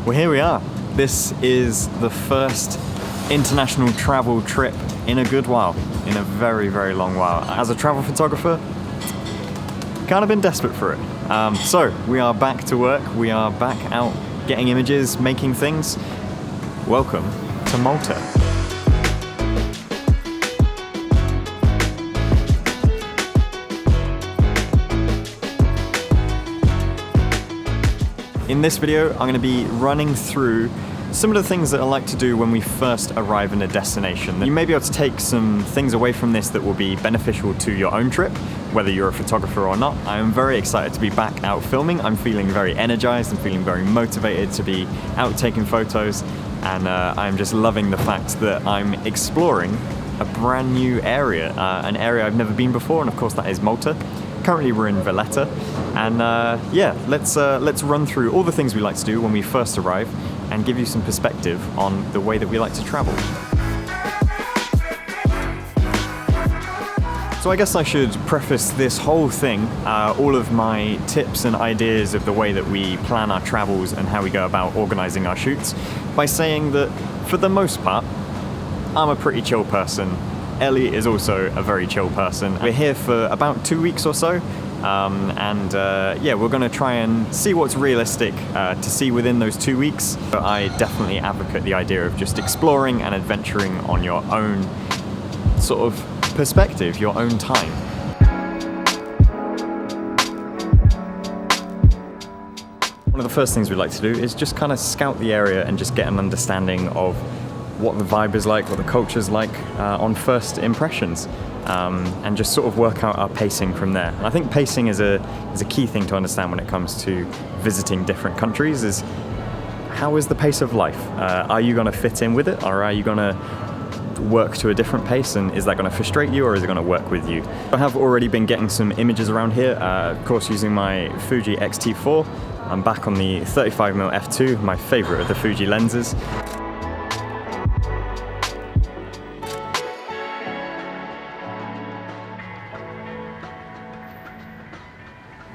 Well, here we are. This is the first international travel trip in a good while, in a very, very long while. As a travel photographer, kind of been desperate for it. So we are back to work. We are back out getting images, making things. Welcome to Malta. In this video, I'm going to be running through some of the things that I like to do when we first arrive in a destination. You may be able to take some things away from this that will be beneficial to your own trip, whether you're a photographer or not. I am very excited to be back out filming. I'm feeling very energized. I'm feeling very motivated to be out taking photos. And I'm just loving the fact that I'm exploring a brand new area, an area I've never been before, and of course that is Malta. Currently we're in Valletta, and yeah, let's run through all the things we like to do when we first arrive and give you some perspective on the way that we like to travel. So I guess I should preface this whole thing, all of my tips and ideas of the way that we plan our travels and how we go about organizing our shoots, by saying that for the most part, I'm a pretty chill person. Ellie is also a very chill person. We're here for about 2 weeks or so, and yeah, we're going to try and see what's realistic to see within those 2 weeks. But I definitely advocate the idea of just exploring and adventuring on your own sort of perspective, your own time. One of the first things we like to do is just kind of scout the area and just get an understanding of what the vibe is like, what the culture's like on first impressions, and just sort of work out our pacing from there. And I think pacing is a key thing to understand when it comes to visiting different countries. Is how is the pace of life? Are you going to fit in with it, or are you going to work to a different pace, and is that going to frustrate you, or is it going to work with you? I have already been getting some images around here, of course using my Fuji X-T4. I'm back on the 35mm f2, my favourite of the Fuji lenses.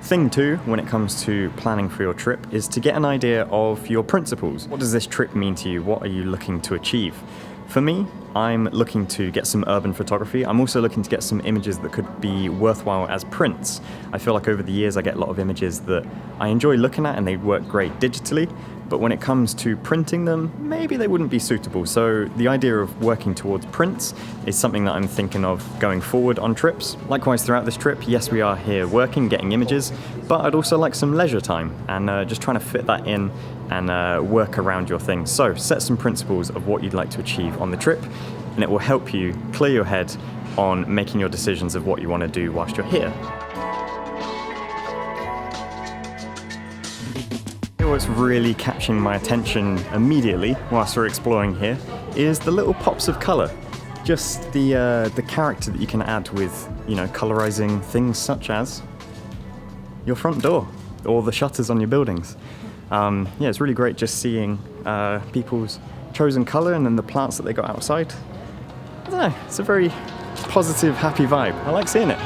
Thing two, when it comes to planning for your trip, is to get an idea of your principles. What does this trip mean to you? What are you looking to achieve? For me, I'm looking to get some urban photography. I'm also looking to get some images that could be worthwhile as prints. I feel like over the years I get a lot of images that I enjoy looking at and they work great digitally, but when it comes to printing them, maybe they wouldn't be suitable. So the idea of working towards prints is something that I'm thinking of going forward on trips. Likewise, throughout this trip, yes, we are here working, getting images, but I'd also like some leisure time and just trying to fit that in and work around your things. So set some principles of what you'd like to achieve on the trip, and it will help you clear your head on making your decisions of what you want to do whilst you're here. What's really catching my attention immediately whilst we're exploring here is the little pops of colour. Just the character that you can add with, you know, colorizing things such as your front door or the shutters on your buildings. Yeah, it's really great just seeing people's chosen colour and then the plants that they got outside. I don't know, it's a very positive, happy vibe. I like seeing it.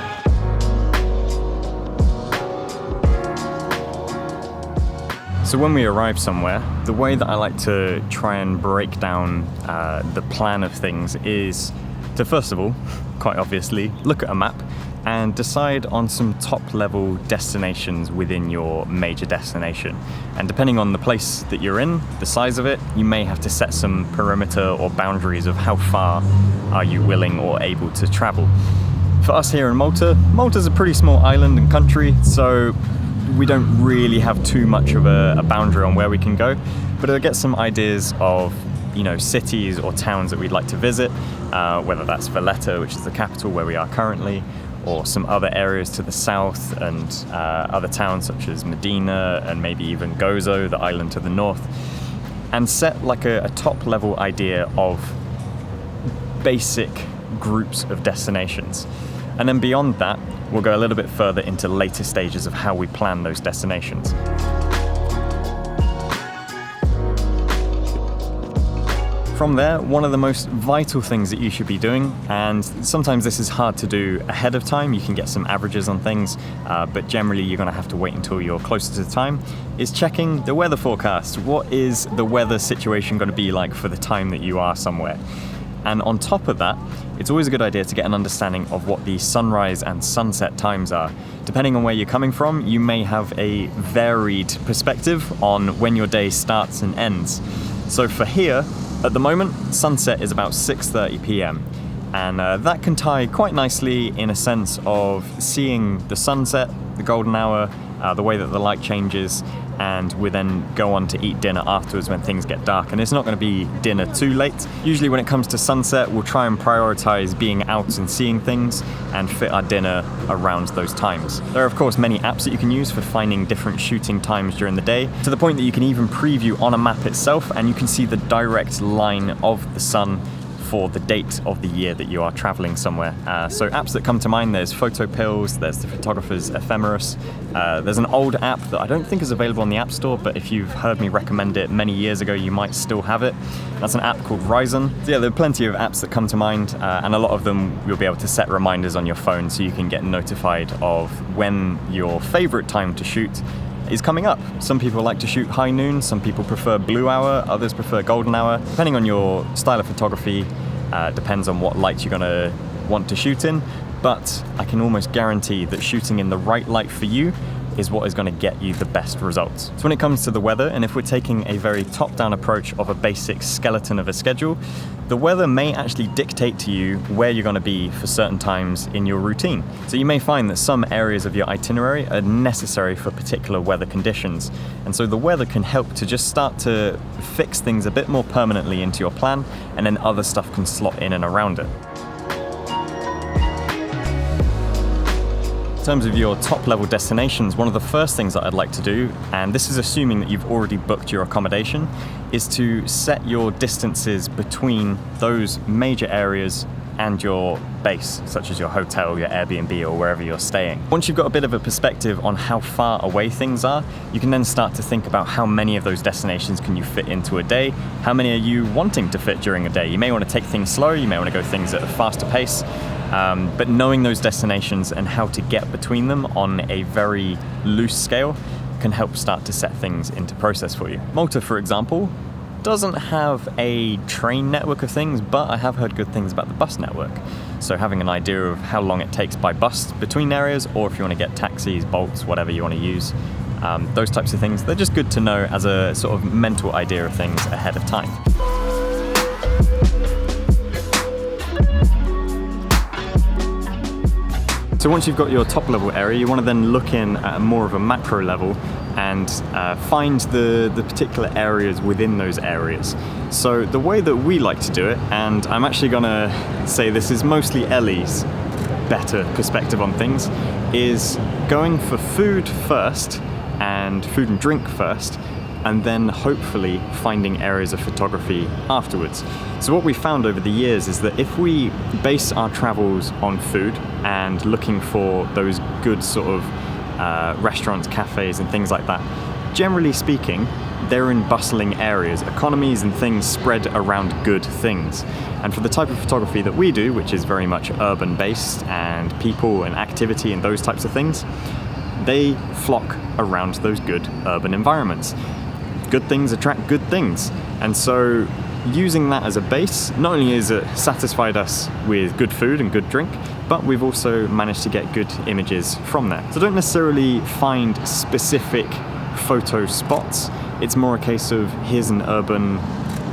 So when we arrive somewhere, the way that I like to try and break down the plan of things is to, first of all, quite obviously, look at a map and decide on some top-level destinations within your major destination. And depending on the place that you're in, the size of it, you may have to set some perimeter or boundaries of how far are you willing or able to travel. For us here in Malta, Malta's a pretty small island and country, so we don't really have too much of a boundary on where we can go, but it'll get some ideas of, you know, cities or towns that we'd like to visit, whether that's Valletta, which is the capital where we are currently, or some other areas to the south, and other towns such as Medina and maybe even Gozo, the island to the north, and set like a top level idea of basic groups of destinations. And then beyond that, we'll go a little bit further into later stages of how we plan those destinations. From there, one of the most vital things that you should be doing, and sometimes this is hard to do ahead of time, you can get some averages on things, but generally you're going to have to wait until you're closer to the time, is checking the weather forecast. What is the weather situation going to be like for the time that you are somewhere? And on top of that, it's always a good idea to get an understanding of what the sunrise and sunset times are. Depending on where you're coming from, you may have a varied perspective on when your day starts and ends. So for here, at the moment, sunset is about 6:30 p.m. and that can tie quite nicely in a sense of seeing the sunset, the golden hour, the way that the light changes, and we then go on to eat dinner afterwards when things get dark. And it's not going to be dinner too late. Usually when it comes to sunset, we'll try and prioritize being out and seeing things and fit our dinner around those times. There are of course many apps that you can use for finding different shooting times during the day, to the point that you can even preview on a map itself and you can see the direct line of the sun for the date of the year that you are traveling somewhere. So apps that come to mind, there's Photo Pills, there's the Photographer's Ephemeris, there's an old app that I don't think is available on the App Store, but if you've heard me recommend it many years ago, you might still have it. That's an app called Ryzen. So yeah, there are plenty of apps that come to mind, and a lot of them you'll be able to set reminders on your phone so you can get notified of when your favorite time to shoot is coming up. Some people like to shoot high noon, some people prefer blue hour, others prefer golden hour. Depending on your style of photography, depends on what light you're gonna want to shoot in, but I can almost guarantee that shooting in the right light for you is what is going to get you the best results. So when it comes to the weather, and if we're taking a very top-down approach of a basic skeleton of a schedule, the weather may actually dictate to you where you're going to be for certain times in your routine. So you may find that some areas of your itinerary are necessary for particular weather conditions, and so the weather can help to just start to fix things a bit more permanently into your plan, and then other stuff can slot in and around it. In terms of your top level destinations, one of the first things that I'd like to do, and this is assuming that you've already booked your accommodation, is to set your distances between those major areas and your base, such as your hotel, your Airbnb, or wherever you're staying. Once you've got a bit of a perspective on how far away things are, you can then start to think about how many of those destinations can you fit into a day, how many are you wanting to fit during a day. You may want to take things slow, you may want to go things at a faster pace, but knowing those destinations and how to get between them on a very loose scale can help start to set things into process for you. Malta, for example, doesn't have a train network of things, but I have heard good things about the bus network. So having an idea of how long it takes by bus between areas, or if you want to get taxis, Bolts, whatever you want to use, those types of things, they're just good to know as a sort of mental idea of things ahead of time. So once you've got your top level area, you want to then look in at more of a macro level and find the particular areas within those areas. So the way that we like to do it, and I'm actually going to say this is mostly Ellie's better perspective on things, is going for food first and food and drink first, and then hopefully finding areas of photography afterwards. So what we found over the years is that if we base our travels on food and looking for those good sort of restaurants, cafes and things like that, generally speaking, they're in bustling areas. Economies and things spread around good things. And for the type of photography that we do, which is very much urban based and people and activity and those types of things, they flock around those good urban environments. Good things attract good things. And so using that as a base, not only has it satisfied us with good food and good drink, but we've also managed to get good images from there. So don't necessarily find specific photo spots. It's more a case of here's an urban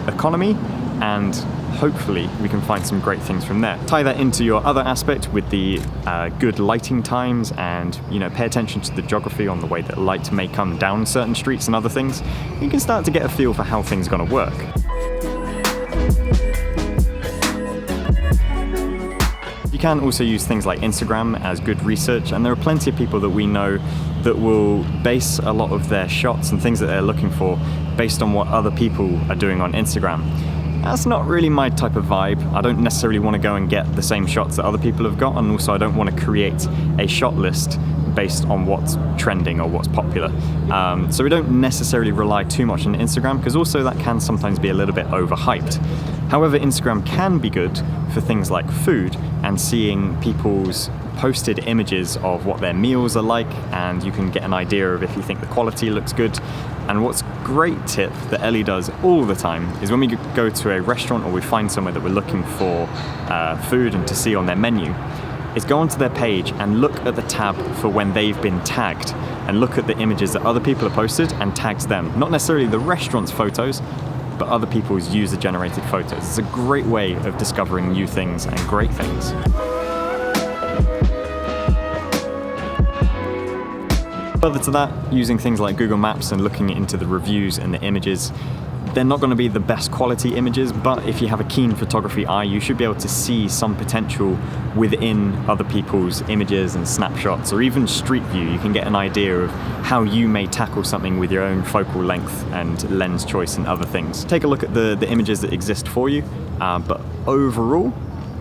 economy, and hopefully we can find some great things from there. Tie that into your other aspect with the good lighting times, and pay attention to the geography on the way that light may come down certain streets and other things. You can start to get a feel for how things are going to work. You can also use things like Instagram as good research, and there are plenty of people that we know that will base a lot of their shots and things that they're looking for based on what other people are doing on Instagram. That's not really my type of vibe. I don't necessarily want to go and get the same shots that other people have got, and also I don't want to create a shot list based on what's trending or what's popular. So we don't necessarily rely too much on Instagram, because also that can sometimes be a little bit overhyped. However, Instagram can be good for things like food and seeing people's posted images of what their meals are like, and you can get an idea of if you think the quality looks good. And what's great tip that Ellie does all the time is when we go to a restaurant or we find somewhere that we're looking for food and to see on their menu, is go onto their page and look at the tab for when they've been tagged, and look at the images that other people have posted and tags them. Not necessarily the restaurant's photos, but other people's user-generated photos. It's a great way of discovering new things and great things. Further to that, using things like Google Maps and looking into the reviews and the images, they're not going to be the best quality images, but if you have a keen photography eye, you should be able to see some potential within other people's images and snapshots, or even Street View. You can get an idea of how you may tackle something with your own focal length and lens choice and other things. Take a look at the images that exist for you, but overall,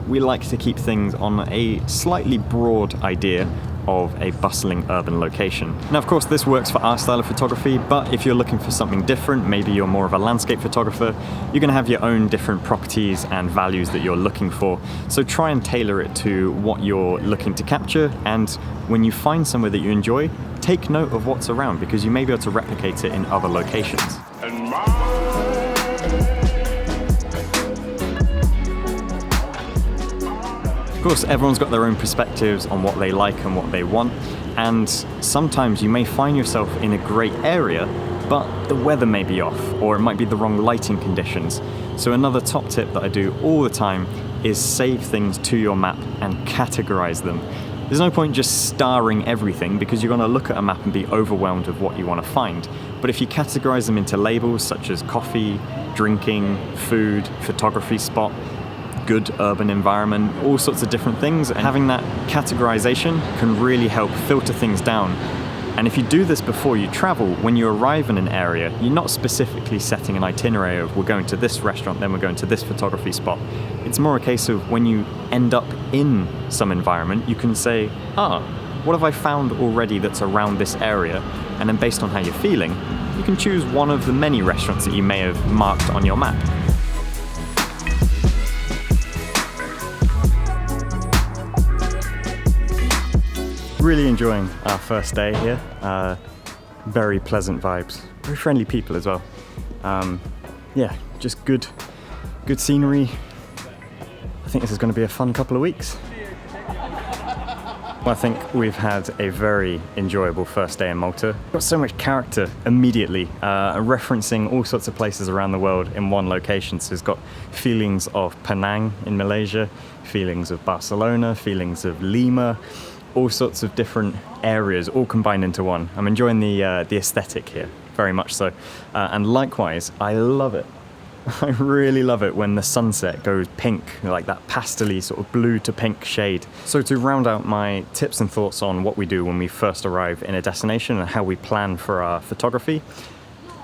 we like to keep things on a slightly broad idea of a bustling urban location. Now, of course, this works for our style of photography, but if you're looking for something different, maybe you're more of a landscape photographer, you're going to have your own different properties and values that you're looking for. So try and tailor it to what you're looking to capture, and when you find somewhere that you enjoy, take note of what's around, because you may be able to replicate it in other locations. Of course, everyone's got their own perspectives on what they like and what they want, and sometimes you may find yourself in a great area, but the weather may be off, or it might be the wrong lighting conditions. So another top tip that I do all the time is save things to your map and categorize them. There's no point just starring everything, because you're going to look at a map and be overwhelmed with what you want to find. But if you categorize them into labels such as coffee, drinking, food, photography spot, good urban environment, all sorts of different things, and having that categorization can really help filter things down. And if you do this before you travel, when you arrive in an area, you're not specifically setting an itinerary of we're going to this restaurant, then we're going to this photography spot. It's more a case of when you end up in some environment, you can say, what have I found already that's around this area? And then based on how you're feeling, you can choose one of the many restaurants that you may have marked on your map. Really enjoying our first day here. Very pleasant vibes, very friendly people as well. Yeah, just good scenery. I think this is going to be a fun couple of weeks. Well, I think we've had a very enjoyable first day in Malta. Got so much character immediately, referencing all sorts of places around the world in one location. So it's got feelings of Penang in Malaysia, feelings of Barcelona, feelings of Lima, all sorts of different areas all combined into one. I'm enjoying the aesthetic here, very much so. And likewise, I love it. I really love it when the sunset goes pink, like that pastel-y sort of blue to pink shade. So to round out my tips and thoughts on what we do when we first arrive in a destination and how we plan for our photography,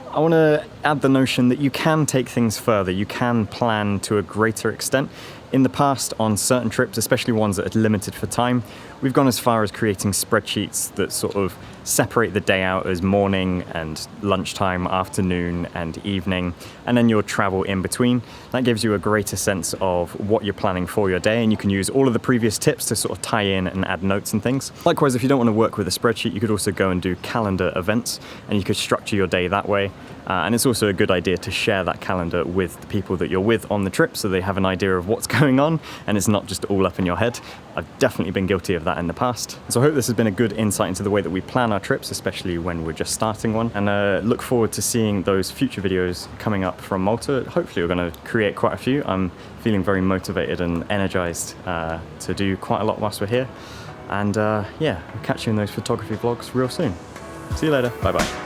I want to add the notion that you can take things further. You can plan to a greater extent. In the past, on certain trips, especially ones that are limited for time, we've gone as far as creating spreadsheets that sort of separate the day out as morning and lunchtime, afternoon and evening, and then your travel in between. That gives you a greater sense of what you're planning for your day, and you can use all of the previous tips to sort of tie in and add notes and things. Likewise, if you don't want to work with a spreadsheet, you could also go and do calendar events, and you could structure your day that way. And it's also a good idea to share that calendar with the people that you're with on the trip, so they have an idea of what's going on and it's not just all up in your head. I've definitely been guilty of that in the past. So I hope this has been a good insight into the way that we plan our trips, especially when we're just starting one, and look forward to seeing those future videos coming up from Malta. Hopefully we're going to create quite a few. I'm feeling very motivated and energized to do quite a lot whilst we're here. And yeah, I'll catch you in those photography vlogs real soon. See you later. Bye bye.